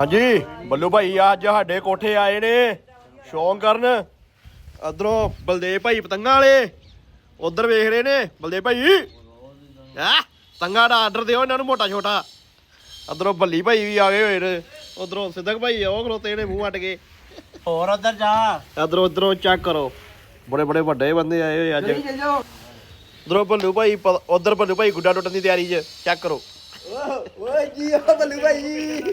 ਹਾਂਜੀ ਬੱਲੂ ਭਾਈ ਅੱਜ ਸਾਡੇ ਕੋਠੇ ਆਏ ਨੇ ਸ਼ੌਂਕ ਕਰਨ। ਉਧਰੋਂ ਬਲਦੇਵ ਭਾਈ ਪਤੰਗਾਂ ਵਾਲੇ ਉਧਰ ਵੇਖ ਰਹੇ ਨੇ। ਬਲਦੇਵ ਭਾਈ ਹੈ ਪਤੰਗਾਂ ਦਾ ਆਰਡਰ ਦਿਓ ਇਹਨਾਂ ਨੂੰ ਮੋਟਾ ਛੋਟਾ। ਉਧਰੋਂ ਬੱਲੀ ਭਾਈ ਵੀ ਆ ਗਏ ਹੋਏ ਨੇ। ਉਧਰੋਂ ਸਿੱਧਕ ਭਾਈ ਉਹ ਖਲੋਤੇ ਨੇ ਮੂੰਹ ਅੱਡ ਕੇ। ਹੋਰ ਉਧਰ ਜਾ ਉਧਰੋਂ ਚੈੱਕ ਕਰੋ ਬੜੇ ਬੜੇ ਵੱਡੇ ਬੰਦੇ ਆਏ ਹੋਏ ਅੱਜ। ਉਧਰੋਂ ਬੱਲੂ ਭਾਈ ਉਧਰ ਬੱਲੂ ਭਾਈ ਗੁੱਡਾ ਟੁੱਟਣ ਦੀ ਤਿਆਰੀ 'ਚ ਚੈੱਕ ਕਰੋ। ਓਏ ਕੀ ਆ ਬੱਲੂ ਭਾਈ।